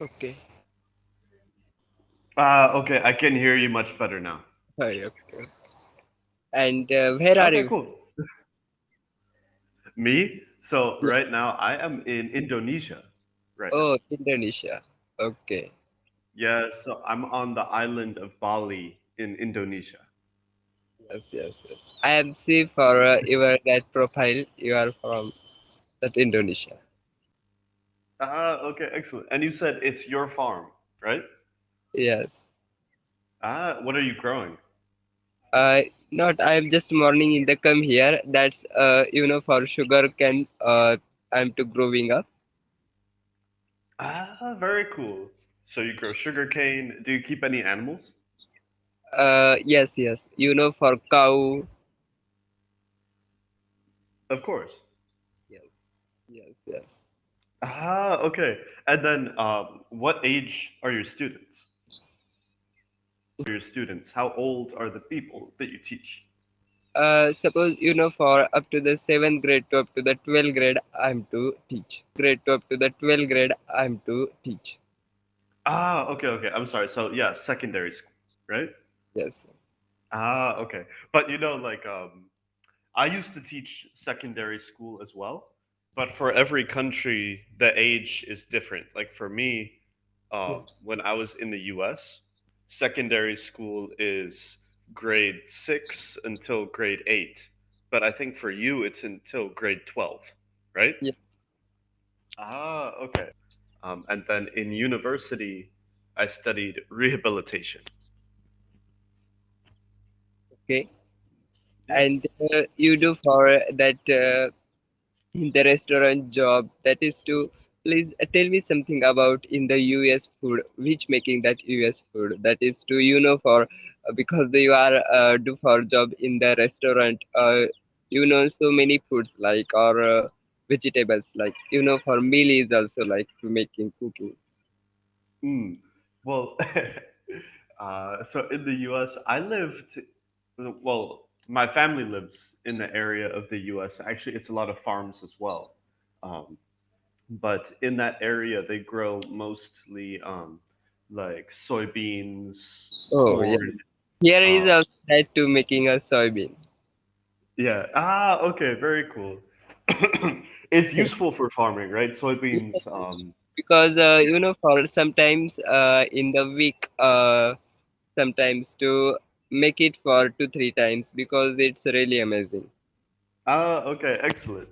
Okay. Okay, I can hear you much better now. Okay. And where are Okay, you? cool. Me? So Yeah. right now I am in Indonesia right now. Oh, Indonesia. Okay. Yeah, so I'm on the island of Bali in Indonesia. Yes. I am see for your that profile. You are from that Indonesia. Okay, excellent. And you said it's your farm, right? Yes. What are you growing? Not. I am just morning in the come here. That's for sugar can. I'm to growing up. Very cool. So you grow sugarcane. Do you keep any animals? Yes. For cow. Of course. Yes. Yes. Okay. And then what age are your students? How old are the people that you teach? Suppose for up to the seventh grade to up to the 12th grade, I'm to teach. Okay. I'm sorry. So yeah, secondary school, right? Yes. Okay. But I used to teach secondary school as well, but for every country, the age is different. Like for me, Yes. when I was in the US, secondary school is grade 6 until grade 8. But I think for you, it's until grade 12, right? Yes. Okay. And then in university, I studied rehabilitation. Okay. Yeah. And you do for that in the restaurant job. That is to please tell me something about in the US food, which making that US food. That is to for because you are do for job in the restaurant. So many foods like or vegetables like for meal is also like to making cooking. Mm. Well, so in the US, my family lives in the area of the US. Actually, it's a lot of farms as well. Um, but in that area, they grow mostly like soybeans, Oh yeah. corn. Here is Uh, also that to making a soybean. yeah. Okay. Very cool. It's useful for farming, right? Soybeans. Because for sometimes in the week sometimes to make it for 2 3 times because it's really amazing. Okay. Excellent.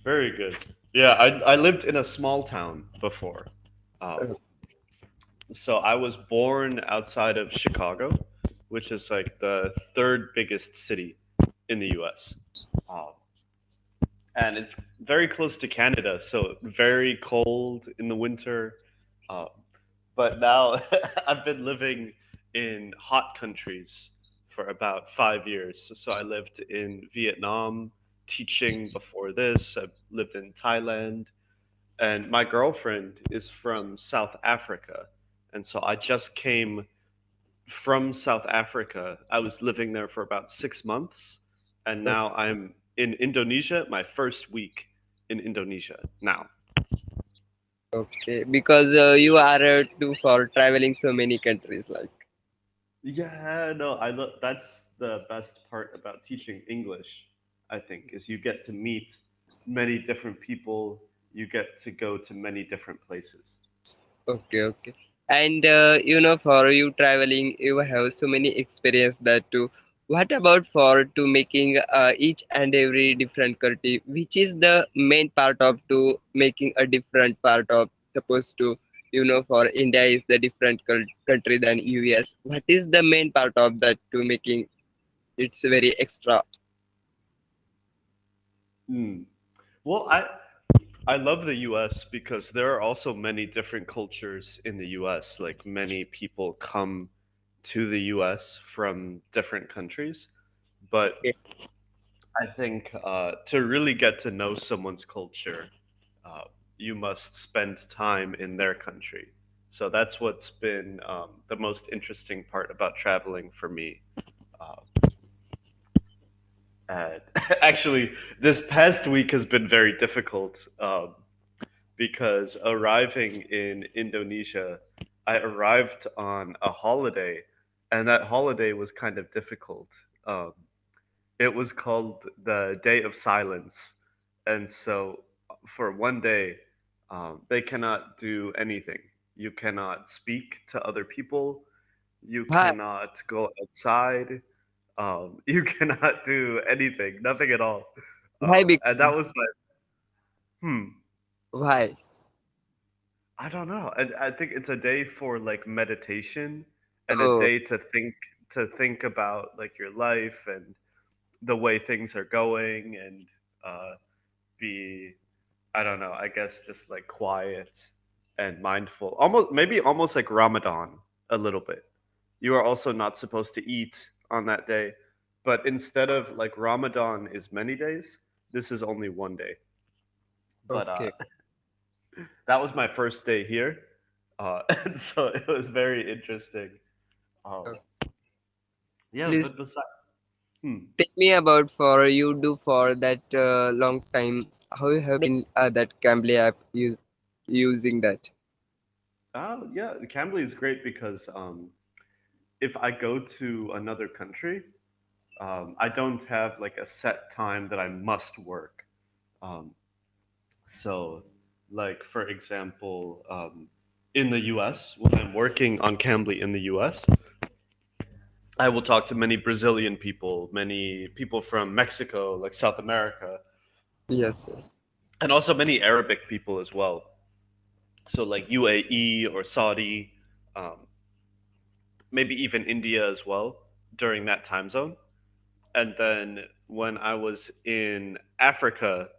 Very good. Yeah, I lived in a small town before. Um, so I was born outside of Chicago, which is like the third biggest city in the U.S. Um, and it's very close to Canada, so very cold in the winter. Um, but now I've been living in hot countries for about 5 years. So I lived in Vietnam teaching before this. I lived in Thailand, and my girlfriend is from South Africa. And so I just came from South Africa. I was living there for about 6 months, and now I'm in Indonesia, my first week in Indonesia now. Okay, because you are too for traveling so many countries like. Yeah, no, that's the best part about teaching English, I think, is you get to meet many different people, you get to go to many different places. Okay. And for you traveling, you have so many experience that too. What about for to making each and every different country? Which is the main part of to making a different part of supposed to for India is the different country than US. What is the main part of that to making it's very extra? Hmm. Well, I love the US because there are also many different cultures in the US. Like many people come to the US from different countries. But Okay. I think to really get to know someone's culture, uh, you must spend time in their country. So that's what's been the most interesting part about traveling for me. Uh, and actually, this past week has been very difficult. because arriving in Indonesia, I arrived on a holiday, and that holiday was kind of difficult. Um, it was called the Day of Silence, and so for one day, they cannot do anything. You cannot speak to other people. You Why? cannot go outside. You cannot do anything, nothing at all. Why? And that Because was my why? I don't know. I think it's a day for like meditation and a Oh, day to think about like your life and the way things are going and uh, be I don't know. I guess just like quiet and mindful. Almost maybe almost like Ramadan a little bit. You are also not supposed to eat on that day, but instead of like Ramadan is many days, this is only one day. But okay. that was my first day here, and so it was very interesting. Um, Okay. yeah, Please but besides, hmm. tell me about for you do for that long time. How you have been that Cambly app using that? Oh yeah, Cambly is great because if I go to another country, I don't have like a set time that I must work. Um, so, like for example, in the U.S., when I'm working on Cambly in the U.S., I will talk to many Brazilian people, many people from Mexico, like South America, Yes, yes, and also many Arabic people as well. So like UAE or Saudi, um, maybe even India as well during that time zone. And then when I was in Africa,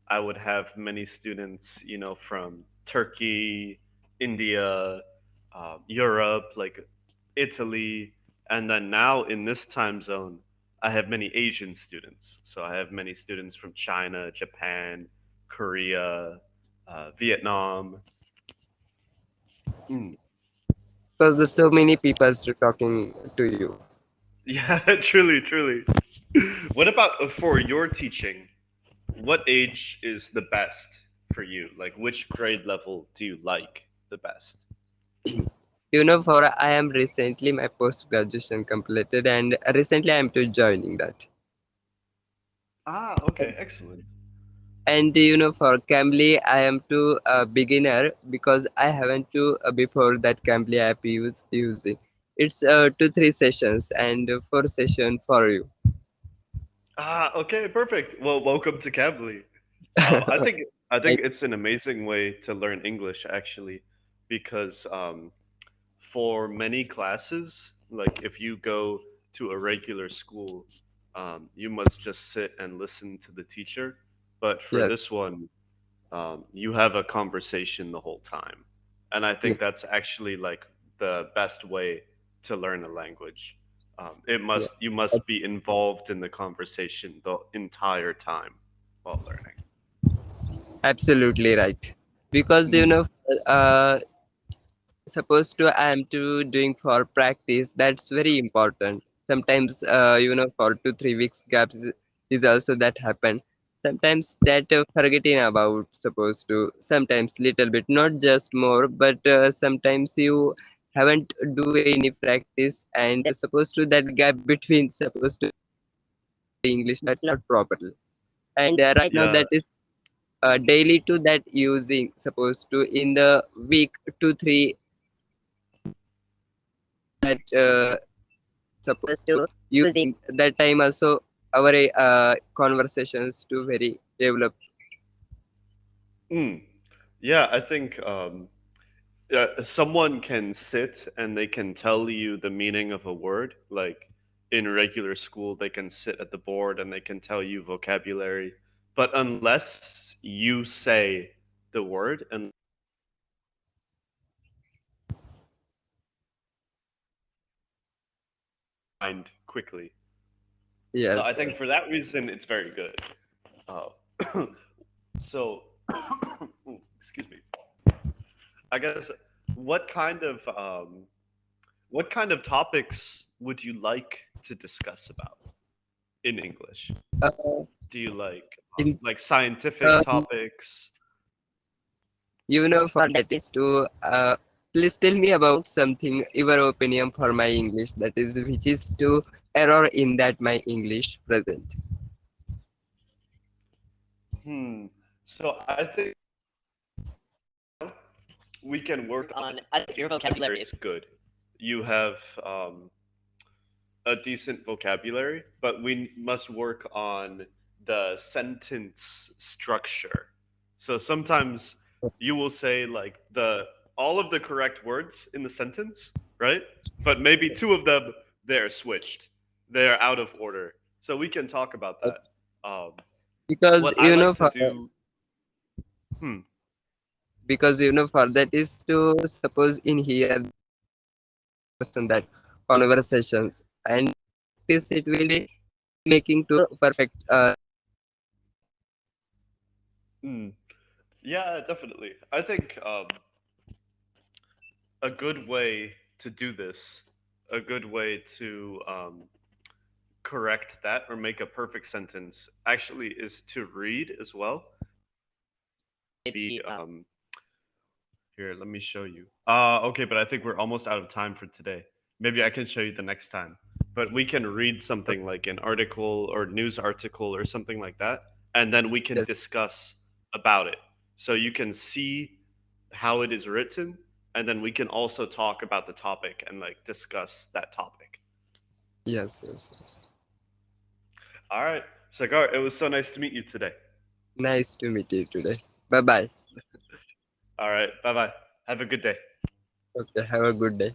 I would have many students, from Turkey, India, Europe, like Italy, and then now in this time zone, I have many Asian students. So I have many students from China, Japan, Korea, Vietnam. Mm. because there's so many people talking to you. Yeah, truly, truly. What about for your teaching? What age is the best for you? Like, which grade level do you like the best? For I am recently my post graduation completed, and recently I am to joining that. Ah, okay, excellent. And for Cambly, I am to a beginner because I haven't to before that Cambly app using. It's 2 3 sessions and 4 session for you. Ah, okay, perfect. Well, welcome to Cambly. I think Thank- it's an amazing way to learn English actually, because for many classes, like if you go to a regular school, you must just sit and listen to the teacher. But for yes, this one, you have a conversation the whole time. And I yes, think that's actually like the best way to learn a language. yes. You must be involved in the conversation the entire time while learning. Absolutely right. Because Hmm. uh, supposed to I am to doing for practice. That's very important. Sometimes for 2 3 weeks gaps is also that happen. Sometimes that forgetting about supposed to. Sometimes little bit, not just more, but sometimes you haven't do any practice and supposed to that gap between supposed to English that's not properly. And right now Yeah. that is daily to that using supposed to in the week 2 3 that supposed to using that time also our conversations to very develop. Mm. Yeah, I think someone can sit and they can tell you the meaning of a word. Like in regular school, they can sit at the board and they can tell you vocabulary. But unless you say the word and mind quickly. So I Yes, think yes. for that reason, it's very good. Uh, so, excuse me. I guess what kind of what kind of topics would you like to discuss about in English? uh, Do you in like scientific topics? For that is to please tell me about something your opinion for my English, that is which is to error in that my English present. Hmm. So I think we can work on. I think your vocabulary is good. You have a decent vocabulary, but we must work on the sentence structure. So sometimes you will say like the all of the correct words in the sentence, right? But maybe two of them they're switched. They're out of order. So we can talk about that. Um, Because what I like to do, hmm, for that is to suppose in here person that conversations and practice it will be making to perfect hmm, yeah, definitely. I think a good way to do this, a good way to correct that or make a perfect sentence actually is to read as well. Maybe here, let me show you. Okay, but I think we're almost out of time for today. Maybe I can show you the next time. But we can read something like an article or news article or something like that, and then we can yes, discuss about it. So you can see how it is written, and then we can also talk about the topic and like discuss that topic. yes, yes. All right, Sagar, it was so nice to meet you today. Nice to meet you today. Bye bye. All right, bye bye. Have a good day. Okay, have a good day.